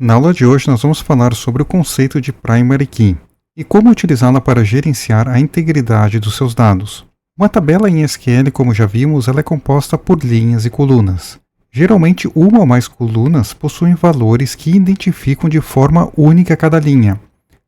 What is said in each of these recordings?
Na aula de hoje nós vamos falar sobre o conceito de Primary Key e como utilizá-la para gerenciar a integridade dos seus dados. Uma tabela em SQL, como já vimos, ela é composta por linhas e colunas. Geralmente, uma ou mais colunas possuem valores que identificam de forma única cada linha.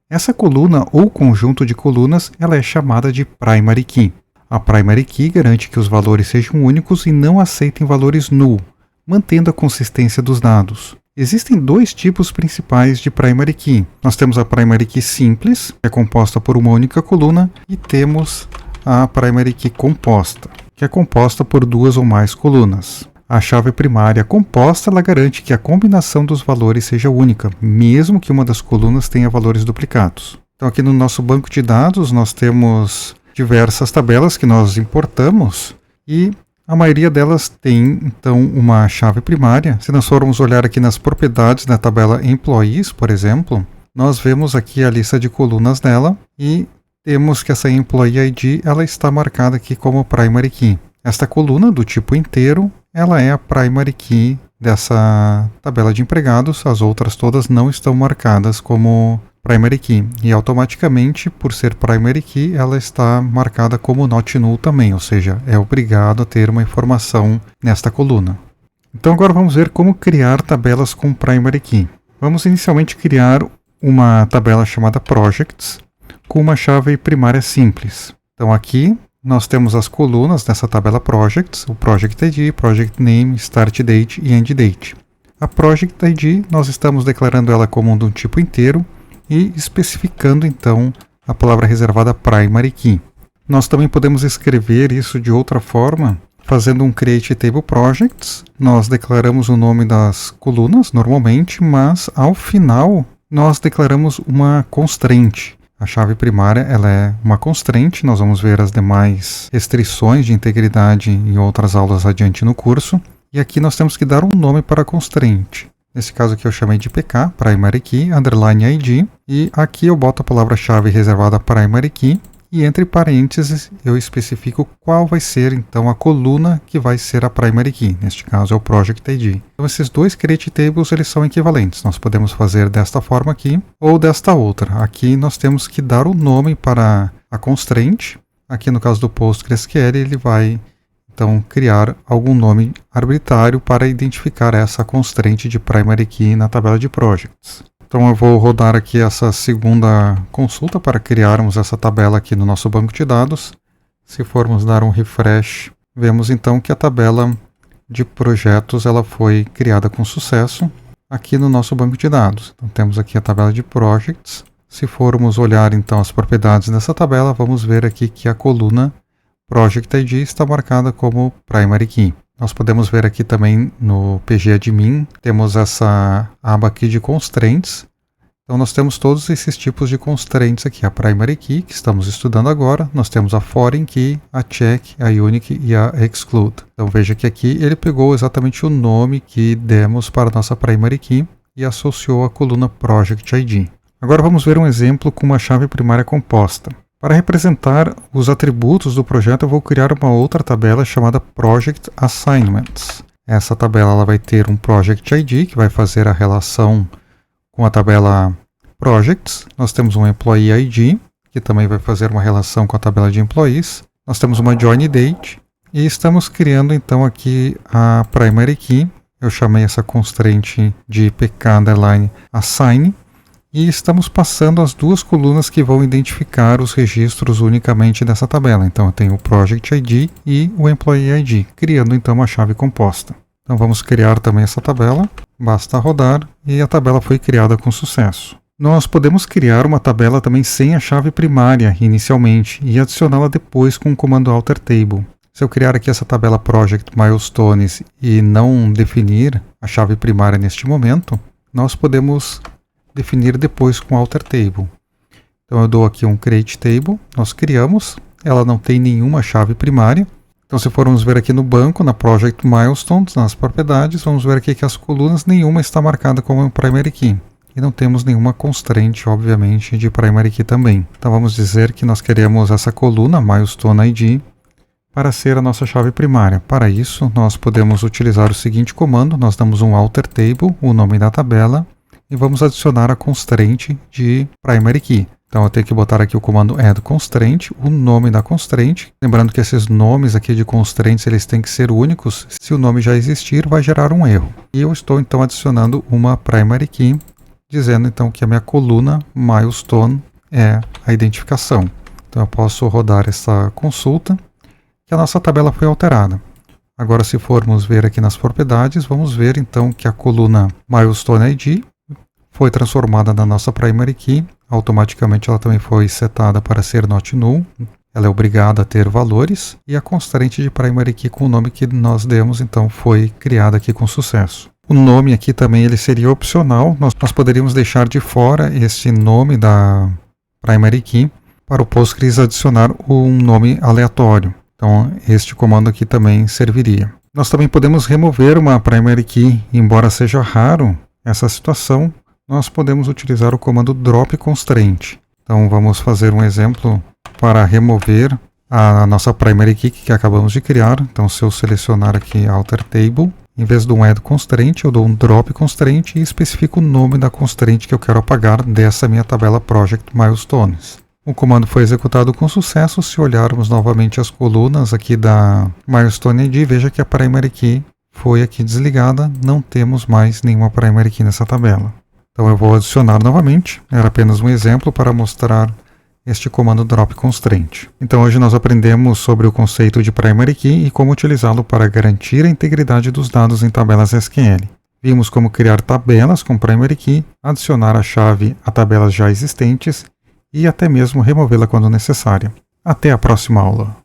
Essa coluna ou conjunto de colunas ela é chamada de Primary Key. A Primary Key garante que os valores sejam únicos e não aceitem valores null, mantendo a consistência dos dados. Existem dois tipos principais de Primary Key. Nós temos a Primary Key simples, que é composta por uma única coluna, e temos a Primary Key composta, que é composta por duas ou mais colunas. A chave primária composta ela garante que a combinação dos valores seja única, mesmo que uma das colunas tenha valores duplicados. Então aqui no nosso banco de dados nós temos diversas tabelas que nós importamos e a maioria delas tem então uma chave primária. Se nós formos olhar aqui nas propriedades da tabela Employees, por exemplo, nós vemos aqui a lista de colunas dela e temos que essa Employee ID ela está marcada aqui como Primary Key. Esta coluna do tipo inteiro ela é a Primary Key dessa tabela de empregados, as outras todas não estão marcadas como Primary Key. E automaticamente, por ser Primary Key, ela está marcada como Not Null também, ou seja, é obrigado a ter uma informação nesta coluna. Então agora vamos ver como criar tabelas com Primary Key. Vamos inicialmente criar uma tabela chamada Projects com uma chave primária simples. Então aqui nós temos as colunas dessa tabela Projects, o Project ID, Project Name, Start Date e End Date. A Project ID, nós estamos declarando ela como de um tipo inteiro e especificando então a palavra reservada Primary Key. Nós também podemos escrever isso de outra forma, fazendo um Create Table Projects. Nós declaramos o nome das colunas normalmente, mas ao final nós declaramos uma constraint. A chave primária ela é uma constraint, nós vamos ver as demais restrições de integridade em outras aulas adiante no curso. E aqui nós temos que dar um nome para a constraint. Nesse caso aqui eu chamei de PK, Primary Key, underline ID. E aqui eu boto a palavra-chave reservada Primary Key. E entre parênteses eu especifico qual vai ser então a coluna que vai ser a Primary Key. Neste caso é o Project ID. Então esses dois Create Tables eles são equivalentes. Nós podemos fazer desta forma aqui ou desta outra. Aqui nós temos que dar o nome para a constraint. Aqui no caso do PostgreSQL ele vai então criar algum nome arbitrário para identificar essa constraint de Primary Key na tabela de Projects. Então eu vou rodar aqui essa segunda consulta para criarmos essa tabela aqui no nosso banco de dados. Se formos dar um refresh, vemos então que a tabela de projetos ela foi criada com sucesso aqui no nosso banco de dados. Então temos aqui a tabela de projects. Se formos olhar então as propriedades dessa tabela, vamos ver aqui que a coluna Project ID está marcada como Primary Key. Nós podemos ver aqui também no pgadmin, temos essa aba aqui de constraints. Então nós temos todos esses tipos de constraints aqui. A Primary Key, que estamos estudando agora. Nós temos a Foreign Key, a Check, a Unique e a Exclude. Então veja que aqui ele pegou exatamente o nome que demos para a nossa Primary Key e associou a coluna Project ID. Agora vamos ver um exemplo com uma chave primária composta. Para representar os atributos do projeto, eu vou criar uma outra tabela chamada Project Assignments. Essa tabela ela vai ter um Project ID, que vai fazer a relação com a tabela Projects. Nós temos um Employee ID, que também vai fazer uma relação com a tabela de Employees. Nós temos uma Join Date. E estamos criando então aqui a Primary Key. Eu chamei essa constraint de pk_assign. E estamos passando as duas colunas que vão identificar os registros unicamente dessa tabela. Então eu tenho o Project ID e o Employee ID, criando então uma chave composta. Então vamos criar também essa tabela, basta rodar e a tabela foi criada com sucesso. Nós podemos criar uma tabela também sem a chave primária inicialmente e adicioná-la depois com o comando Alter Table. Se eu criar aqui essa tabela Project Milestones e não definir a chave primária neste momento, nós podemos definir depois com Alter Table. Então eu dou aqui um Create Table, nós criamos, ela não tem nenhuma chave primária. Então se formos ver aqui no banco, na Project Milestones, nas propriedades, vamos ver aqui que as colunas nenhuma está marcada como Primary Key. E não temos nenhuma constraint, obviamente, de Primary Key também. Então vamos dizer que nós queremos essa coluna Milestone ID para ser a nossa chave primária. Para isso, nós podemos utilizar o seguinte comando, nós damos um Alter Table, o nome da tabela, e vamos adicionar a constraint de primary key. Então eu tenho que botar aqui o comando add constraint, o nome da constraint. Lembrando que esses nomes aqui de constraints eles têm que ser únicos. Se o nome já existir, vai gerar um erro. E eu estou então adicionando uma primary key, dizendo então que a minha coluna milestone é a identificação. Então eu posso rodar essa consulta, que a nossa tabela foi alterada. Agora, se formos ver aqui nas propriedades, vamos ver então que a coluna milestone ID foi transformada na nossa primary key. Automaticamente ela também foi setada para ser not null. Ela é obrigada a ter valores. E a constraint de primary key com o nome que nós demos, então, foi criada aqui com sucesso. O nome aqui também ele seria opcional. Nós poderíamos deixar de fora esse nome da primary key para o Postgres adicionar um nome aleatório. Então, este comando aqui também serviria. Nós também podemos remover uma primary key, embora seja raro essa situação. Nós podemos utilizar o comando drop constraint. Então vamos fazer um exemplo para remover a nossa primary key que acabamos de criar. Então se eu selecionar aqui alter table, em vez de um add constraint, eu dou um drop constraint e especifico o nome da constraint que eu quero apagar dessa minha tabela project milestones. O comando foi executado com sucesso. Se olharmos novamente as colunas aqui da milestone ID, veja que a primary key foi aqui desligada. Não temos mais nenhuma primary key nessa tabela. Então eu vou adicionar novamente, era apenas um exemplo para mostrar este comando drop constraint. Então hoje nós aprendemos sobre o conceito de primary key e como utilizá-lo para garantir a integridade dos dados em tabelas SQL. Vimos como criar tabelas com primary key, adicionar a chave a tabelas já existentes e até mesmo removê-la quando necessária. Até a próxima aula!